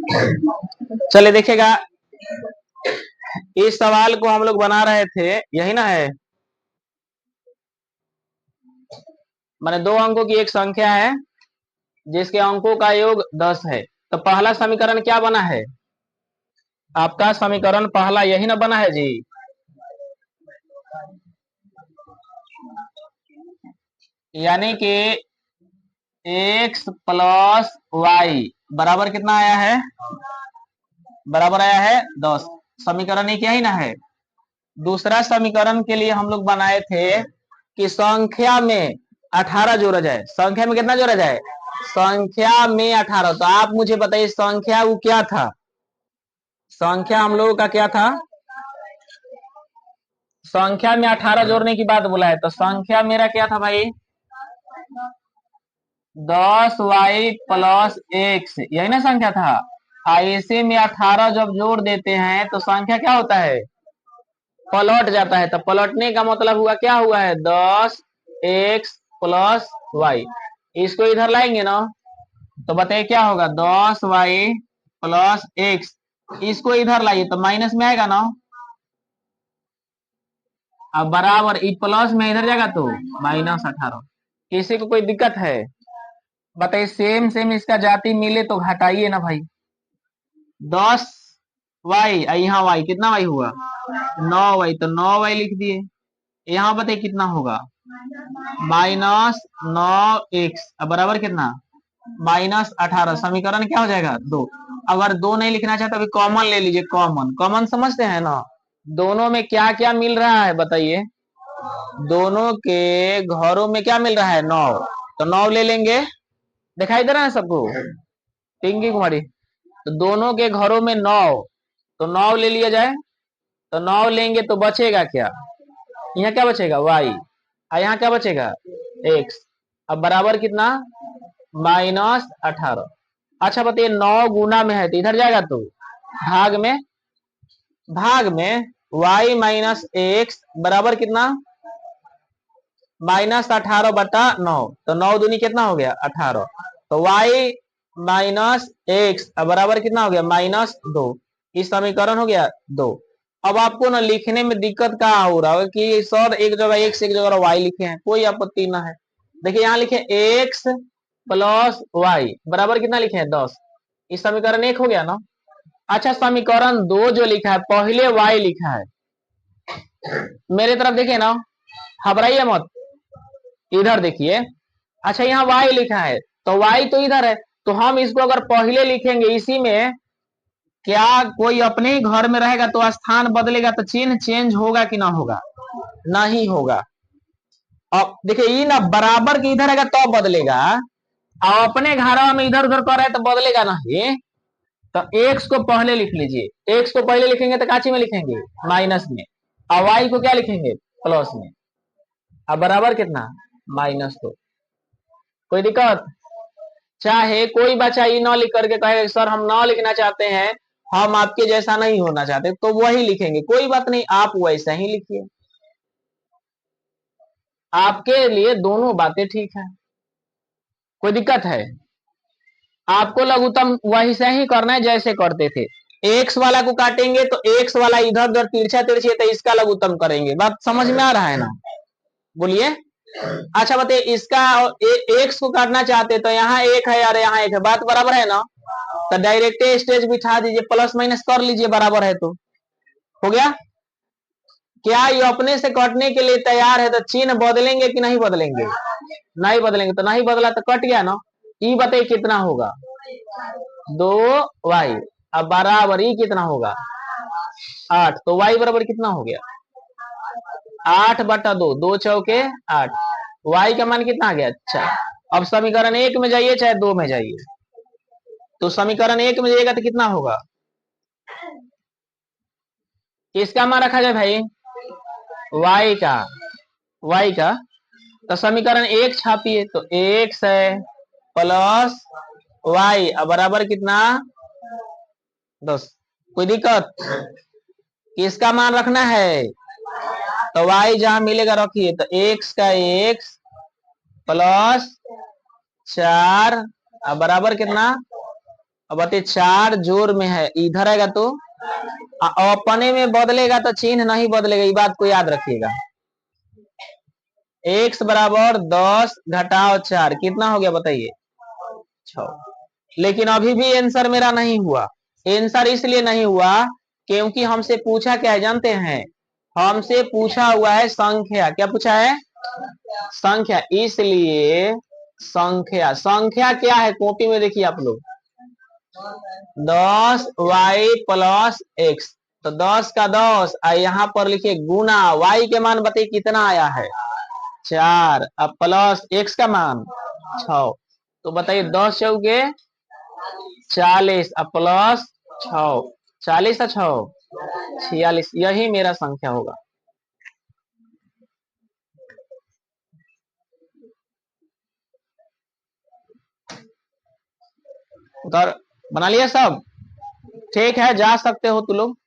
चलिए देखिएगा, इस सवाल को हम लोग बना रहे थे, यही ना है। माने दो अंकों की एक संख्या है जिसके अंकों का योग 10 है। तो पहला समीकरण क्या बना है आपका? समीकरण पहला यही ना बना है जी। यानी कि x प्लस वाई बराबर कितना आया है? बराबर आया है 10। समीकरण एक यही ना है। दूसरा समीकरण के लिए हम लोग बनाए थे कि संख्या में 18 जोड़ा जाए। संख्या में कितना जोड़ा जाए? संख्या में 18। तो आप मुझे बताइए संख्या वो क्या था? संख्या हम लोगों का क्या था? संख्या में 18 जोड़ने की बात बोला है, तो संख्या मेरा क्या था भाई? 10y प्लस एक्स, यही ना संख्या था। इसी में 18 जब जोड़ देते हैं तो संख्या क्या होता है? पलट जाता है। तो पलटने का मतलब हुआ क्या हुआ है? 10x plus Y. इसको इधर लाएंगे ना तो बताइए क्या होगा? 10y plus x. इसको इधर लाइए तो माइनस में आएगा ना। अब बराबर प्लस में इधर जाएगा तो -18। किसी को कोई दिक्कत है? बताइए। सेम सेम इसका जाति मिले तो घटाइए ना भाई। 10y, यहाँ y कितना y हुआ? 9y, तो 9y लिख दिए। यहाँ बताइए कितना होगा? -9x। अब बराबर कितना? -18। समीकरण क्या हो जाएगा? 2। अगर 2 नहीं लिखना चाहते अभी कॉमन ले लीजिए। कॉमन कॉमन समझते हैं ना। दोनों में क्या क्या मिल रहा है बताइए? दोनों के घरों में क्या मिल रहा है? 9। तो 9 ले लेंगे। दिखाई दे रहा है सबको? पिंकी कुमारी, तो दोनों के घरों में 9, तो 9 ले लिया जाए। तो 9 लेंगे तो बचेगा क्या? यहाँ क्या बचेगा? y। और यहाँ क्या बचेगा? x। अब बराबर कितना? -18। अच्छा बताइए, 9 गुना में है तो इधर जाएगा तो भाग में। भाग में y माइनस एक्स बराबर कितना? -18/9। तो 9 दूनी कितना हो गया? 18। तो y माइनस एक्स बराबर कितना हो गया? -2। इस समीकरण हो गया 2। अब आपको ना लिखने में दिक्कत कहाँ हो रहा है कि सर एक जगह x एक जगह y लिखे हैं, कोई आपत्ति ना है। देखिए यहाँ लिखे x प्लस वाई बराबर कितना लिखे हैं? 10। इस समीकरण 1 हो गया ना। अच्छा समीकरण 2 जो लिखा है, पहले y लिखा है। मेरे तरफ देखिए ना, घबराइए मत, इधर देखिए। अच्छा यहाँ y लिखा है तो y तो इधर है, तो हम इसको अगर पहले लिखेंगे इसी में, क्या कोई अपने ही घर में रहेगा तो स्थान बदलेगा तो चिन्ह चेंज होगा कि ना होगा? नहीं होगा। अब देखिए ये ना बराबर के इधर आएगा तो बदलेगा, और अपने घर में इधर उधर कर रहा है तो बदलेगा नहीं। तो एक्स को पहले लिख लीजिए। एक्स को पहले लिखेंगे तो काची में लिखेंगे? माइनस में। और वाई को क्या लिखेंगे? प्लस में। अब बराबर कितना? -2। कोई दिक्कत? चाहे कोई बच्चा ये न लिख करके कहे सर हम न लिखना चाहते हैं, हम आपके जैसा नहीं होना चाहते, तो वही लिखेंगे। कोई बात नहीं, आप वैसा ही लिखिए। आपके लिए दोनों बातें ठीक है। कोई दिक्कत है? आपको लघुत्तम वैसे ही करना है जैसे करते थे। एक्स वाला को काटेंगे तो एक्स वाला इधर उधर तिरछा तिरछी है तो इसका लघुत्तम करेंगे। बात समझ में आ रहा है ना? बोलिए। अच्छा बताइए, इसका एक्स को काटना चाहते तो यहाँ एक है और यहाँ एक है, बात बराबर है ना? तो डायरेक्ट स्टेज बिठा दीजिए, प्लस माइनस कर लीजिए, बराबर है तो हो गया। क्या ये अपने से कटने के लिए तैयार है? तो चिन्ह बदलेंगे कि नहीं बदलेंगे? नहीं बदलेंगे। तो नहीं बदला तो कट गया ना। ई बताइए कितना होगा? 2y। अब बराबर ई कितना होगा? 8। तो y बराबर कितना हो गया? 8/2। 2 चौके 8। y का मान कितना आ गया? 4। अब समीकरण 1 में जाइए चाहे 2 में जाइए, तो समीकरण 1 में जाइएगा तो कितना होगा? किसका मान रखा जाए भाई? y का। y का। तो समीकरण 1 छापिए तो x है प्लस y बराबर कितना? 10। कोई दिक्कत? किसका मान रखना है? तो y जहां मिलेगा रखिए, तो x का x प्लस 4 बराबर कितना? अब बताइए 4 जोर में है, इधर आएगा तो अपने में बदलेगा तो चिन्ह नहीं बदलेगा, ये बात को याद रखिएगा। x बराबर 10 घटाओ 4 कितना हो गया बताइए 6। लेकिन अभी भी आंसर मेरा नहीं हुआ। आंसर इसलिए नहीं हुआ क्योंकि हमसे पूछा क्या है जानते हैं, हमसे पूछा हुआ है संख्या। क्या पूछा है? संख्या। इसलिए संख्या, संख्या क्या है कॉपी में देखिए आप लोग, 10y प्लस x। तो 10 का 10 यहाँ पर लिखिए गुना y के मान बताइए कितना आया है 4, अब प्लस x का मान 6। तो बताइए 10 चौके 40, अब प्लस 6, 40 और 6 46, यही मेरा संख्या होगा। उतर बना लिया सब? ठीक है, जा सकते हो तुम लोग।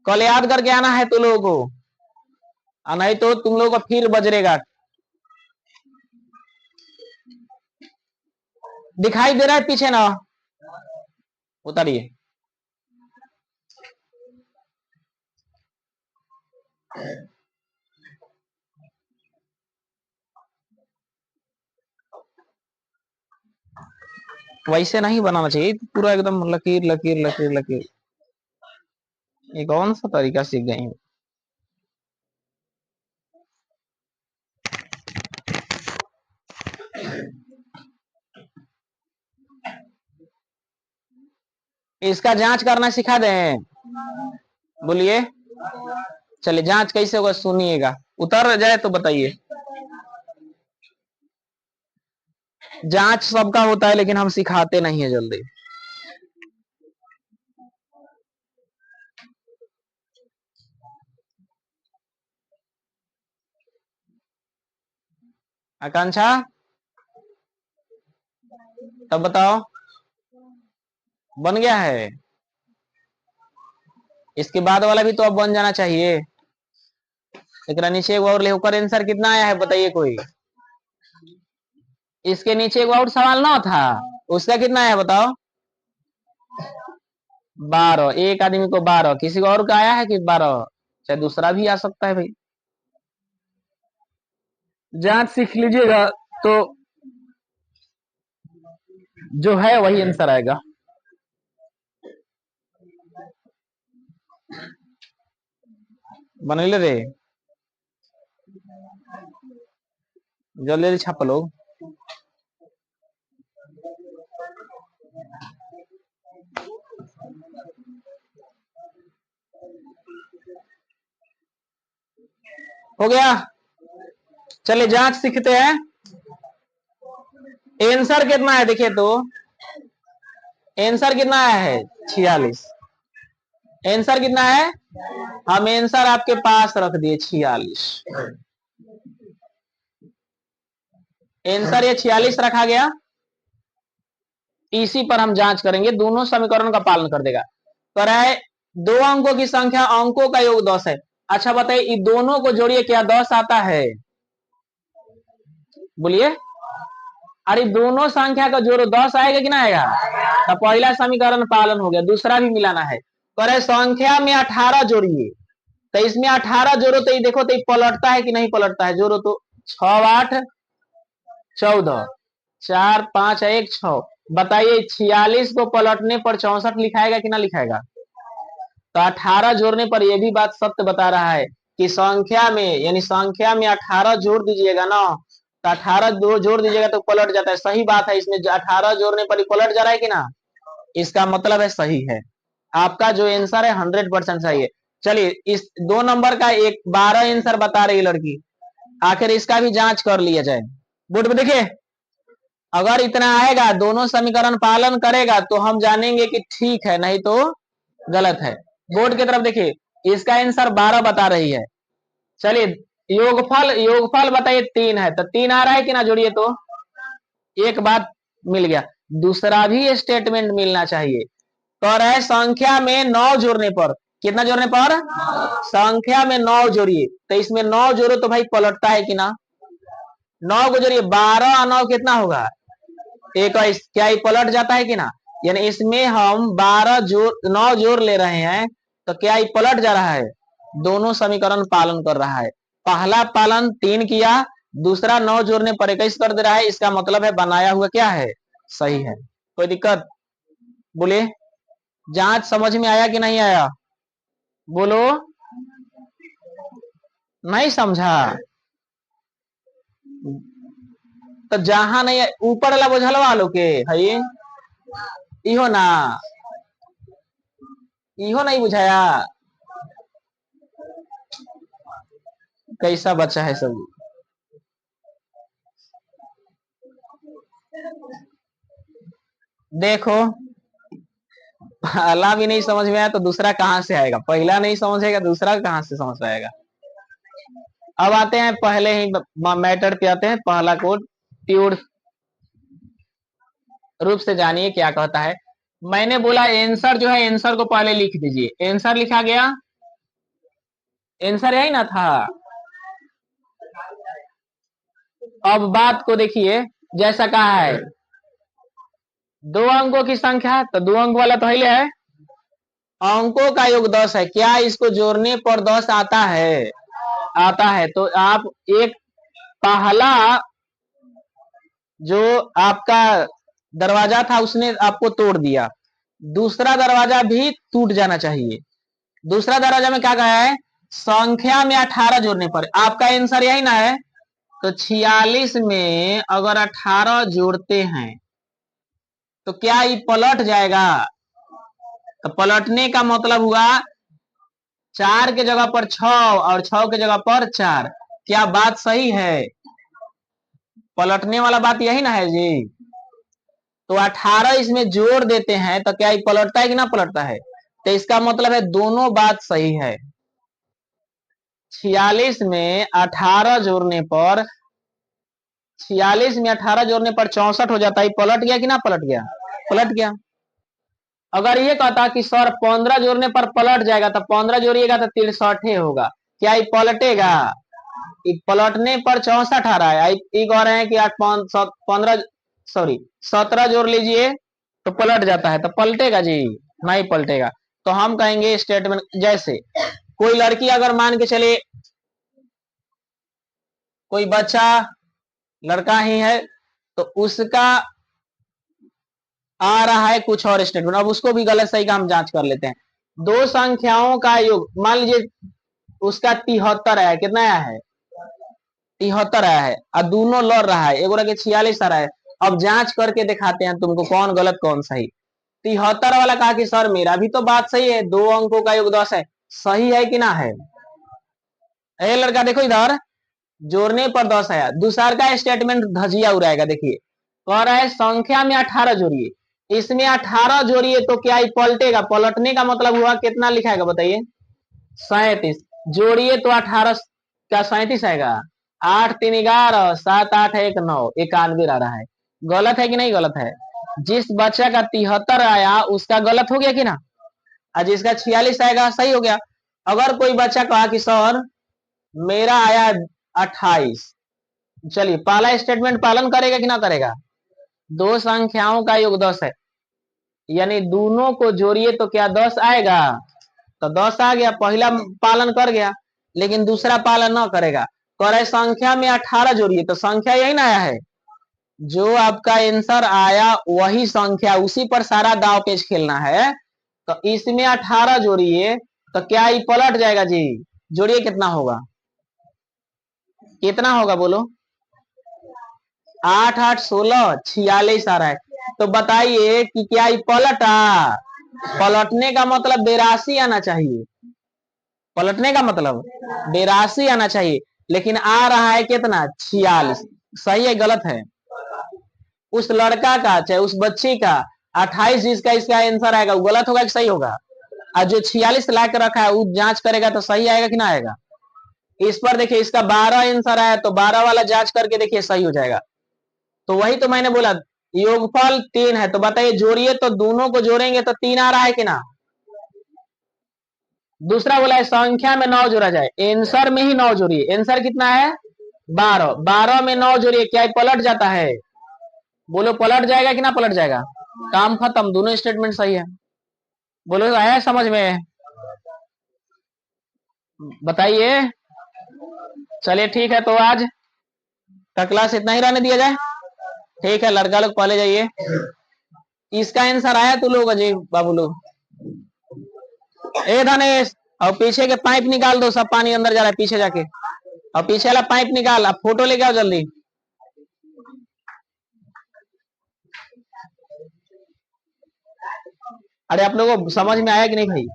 कल याद करके आना है तुम लोगों को, नहीं तो तुम लोगों को फिर बजरेगा। दिखाई दे रहा है पीछे ना? उतारिए। वैसे नहीं बनाना चाहिए, पूरा एकदम लकीर लकीर लकीर लकीर। ये कौन सा तरीका सीख गई? इसका जांच करना सिखा दें? बोलिए। चलिए जांच कैसे होगा सुनिएगा, उतर जाए तो बताइए। जांच सबका होता है लेकिन हम सिखाते नहीं है जल्दी। आकांक्षा तब बताओ, बन गया है? इसके बाद वाला भी तो अब बन जाना चाहिए। एक नीचे एक और ले, ऊपर आंसर कितना आया है बताइए कोई? इसके नीचे एक और सवाल ना था, उसका कितना आया बताओ? 12। एक आदमी को 12, किसी को और का आया है कि 12? चाहे दूसरा भी आ सकता है भाई। जांच सीख लीजिएगा तो जो है वही आंसर आएगा। बन रे, जल्दी जल्दी छाप लो। हो गया? चलिए जांच सीखते हैं। आंसर कितना है देखिए तो, आंसर कितना आया है 46। आंसर कितना है? हम आंसर आपके पास रख दिए 46। आंसर ये 46 रखा गया। इसी पर हम जांच करेंगे, दोनों समीकरण का पालन कर देगा। पर है 2 अंकों की संख्या, अंकों का योग 10 है। अच्छा बताइए, इन दोनों को जोड़िए, क्या 10 आता है? बोलिए। अरे दोनों संख्या का जोड़ो 10 आएगा कि ना आएगा? तो पहला समीकरण पालन हो गया, दूसरा भी मिलाना है। पर संख्या में 18 जोड़िए, तो इसमें 18 जोड़ो तो ये देखो तो ये पलटता है कि नहीं पलटता है? जोड़ो तो 6 8 14, 4 5 1 6। बताइए 46 को पलटने पर 64 लिखाएगा कि ना लिखाएगा? तो 18 जोड़ने पर यह भी बात सत्य बता रहा है कि संख्या में, यानी संख्या में 18 जोड़ दीजिएगा ना, तो 18 जोड़ दीजिएगा तो पलट जाता है। सही बात है, इसमें 18 जोड़ने पर ही पलट जा रहा है कि ना? इसका मतलब है सही है। आपका जो आंसर है 100% सही है। चलिए इस 2 नंबर का एक 12 आंसर बता रही लड़की, आखिर इसका भी जांच कर लिया जाए। बोर्ड पे देखिए, अगर इतना आएगा, दोनों समीकरण पालन करेगा तो हम जानेंगे कि ठीक है, नहीं तो गलत है। बोर्ड की तरफ देखिए, इसका आंसर 12 बता रही है। चलिए योगफल, योगफल बताइए 3 है, तो 3 आ रहा है कि ना? जोड़िए तो एक बात मिल गया, दूसरा भी स्टेटमेंट मिलना चाहिए। कह रहा है संख्या में 9 जोड़ने पर, कितना जोड़ने पर? संख्या में 9 जोड़िए, तो इसमें 9 जोड़ो तो भाई पलटता है कि ना? 9 को जोड़िए, 12 और 9 कितना होगा? 21, क्या ये पलट जाता है कि ना? यानी इसमें हम 12 जोड़ 9 जोड़ ले रहे हैं, तो क्या ये पलट जा रहा है? दोनों समीकरण पालन कर रहा है। पहला पालन 3 किया, दूसरा 9 जोड़ने पर 21 कर दे रहा है, इसका मतलब है बनाया हुआ क्या है? सही है। कोई दिक्कत? बोलिए, जांच समझ में आया कि नहीं आया? बोलो, नहीं समझा? तो जहां नहीं ऊपर वाला बोझलवा लो के है, इहो ना, इहो नहीं बुझाया? कैसा बच्चा है सब? देखो, पहला भी नहीं समझ में आया तो दूसरा कहां से आएगा? पहला नहीं समझेगा, दूसरा कहां से समझ पाएगा? अब आते हैं पहले ही मैटर पे आते हैं। पहला कोड प्योर रूप से जानिए क्या कहता है। मैंने बोला आंसर जो है, आंसर को पहले लिख दीजिए। आंसर लिखा गया, आंसर यही ना था। अब बात को देखिए, जैसा कहा है 2 अंकों की संख्या, तो 2 अंक वाला पहले है, अंकों का योग 10 है। क्या इसको जोड़ने पर 10 आता है? आता है। तो आप एक पहला जो आपका दरवाजा था उसने आपको तोड़ दिया, दूसरा दरवाजा भी टूट जाना चाहिए। दूसरा दरवाजा में क्या कहा है? संख्या में 18 जोड़ने पर। आपका आंसर यही ना है? तो 46 में अगर 18 जोड़ते हैं तो क्या ये पलट जाएगा? तो पलटने का मतलब हुआ 4 के जगह पर 6 और 6 के जगह पर 4। क्या बात सही है? पलटने वाला बात यही ना है जी? तो 18 इसमें जोड़ देते हैं तो क्या ये पलटता है कि ना पलटता है? तो इसका मतलब है दोनों बात सही है। 46 में 18 जोड़ने पर 46 में 18 जोड़ने पर 64 हो जाता है। पलट गया कि ना पलट गया? पलट गया। अगर ये कहता कि सर 15 जोड़ने पर पलट जाएगा, तो 15 जोड़िएगा तो 63 होगा, क्या ये पलटेगा? ये पलटने पर 64 आ रहा है। ये कह रहे हैं कि 15 सॉरी 17 जोड़ लीजिए तो पलट जाता है, तो पलटेगा जी? नहीं पलटेगा। तो हम कहेंगे स्टेटमेंट, जैसे कोई लड़की अगर मान के चले, कोई बच्चा लड़का ही है, तो उसका आ रहा है कुछ और स्टेटमेंट। अब उसको भी गलत सही का हम जांच कर लेते हैं। दो संख्याओं का योग, मान लीजिए उसका 73 आया, कितना आया है? 73 आया है, और दोनों लड़ रहा है, एगो के 46 आ रहा है। अब जांच करके दिखाते हैं तुमको कौन गलत कौन सही। 73 वाला कहा कि सर मेरा भी तो बात सही है, 2 अंकों का योग 10 है, सही है कि ना है? ए लड़का देखो इधर, जोड़ने पर 10 आया। दूसरा का स्टेटमेंट धजिया उड़ाएगा। देखिए, कह रहा है संख्या में 18 जोड़िए, इसमें 18 जोड़िए तो क्या ये पलटेगा? पलटने का मतलब हुआ कितना लिखाएगा बताइए? 37। जोड़िए तो 18 क्या 37 आएगा? 8 3 11 7 8 1 9 91 आ रहा है। गलत है कि नहीं गलत है? जिस बच्चा का 73 आया उसका गलत हो गया कि ना, और जिसका 46 आएगा सही हो गया। अगर कोई बच्चा कहा कि सर मेरा आया 28, चलिए पहला स्टेटमेंट पालन करेगा कि ना करेगा? दो संख्याओं का योग 10 है, यानी दोनों को जोड़िए तो क्या 10 आएगा? तो 10 आ गया, पहला पालन कर गया, लेकिन दूसरा पालन न करेगा। कह रहे संख्या में 18 जोड़िए, तो संख्या यही ना आया है? जो आपका आंसर आया वही संख्या, उसी पर सारा दाव पेच खेलना है। तो इसमें 18 जोड़िए तो क्या ये पलट जाएगा जी? जोड़िए कितना होगा? कितना होगा बोलो? 8 8 16 46 आ रहा है। तो बताइए कि क्या ये पलटा? पलटने का मतलब 82 आना चाहिए। पलटने का मतलब 82 आना चाहिए, लेकिन आ रहा है कितना? 46। सही है गलत है? उस लड़का का चाहे उस बच्ची का 28 जिसका इसका आंसर आएगा वो गलत होगा कि सही होगा? और जो 46 ला के रखा है वो जांच करेगा तो सही आएगा कि ना आएगा? इस पर देखिए, इसका 12 आंसर आया तो 12 वाला जांच करके देखिए सही हो जाएगा। तो वही तो मैंने बोला, योगफल 3 है, तो बताइए जोड़िए तो दोनों को जोड़ेंगे तो 3 आ रहा है कि ना? दूसरा बोला है संख्या में 9 जोड़ा जाए, आंसर में ही 9 जोड़िए। आंसर कितना है? 12। 12 में 9 जोड़िए, क्या पलट जाता है? बोलो पलट जाएगा कि ना पलट जाएगा? काम खत्म, दोनों स्टेटमेंट सही है। बोलो आया समझ में? बताइए। चलिए ठीक है, तो आज का क्लास इतना ही रहने दिया जाए। ठीक है, लड़का लोग पहले जाइए। इसका आंसर आया तो लोग अजय बाबू लोग। ए धनेश, और पीछे के पाइप निकाल दो, सब पानी अंदर जा रहा है पीछे जाके। और पीछे वाला पाइप निकाल, अब फोटो लेके आओ जल्दी। अरे आप लोगों को समझ में आया कि नहीं भाई?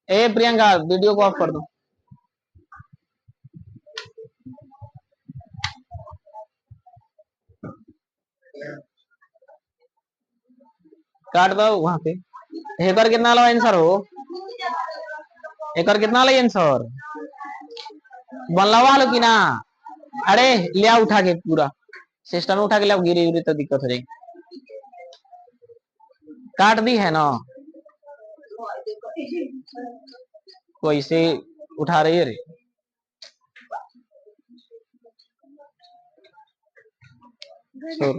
ए प्रियंका, वीडियो को ऑफ कर दो। काट दो वहां पे। एक कितना लो आंसर हो? एक कितना लो आंसर? बनलवा लो कि ना? अरे लिया उठा के पूरा सिस्टम में उठा के लिया, गिरी उरी तो दिक्कत हो जाएगी। काट दी है ना? कोई से उठा रही है रे। छोड़।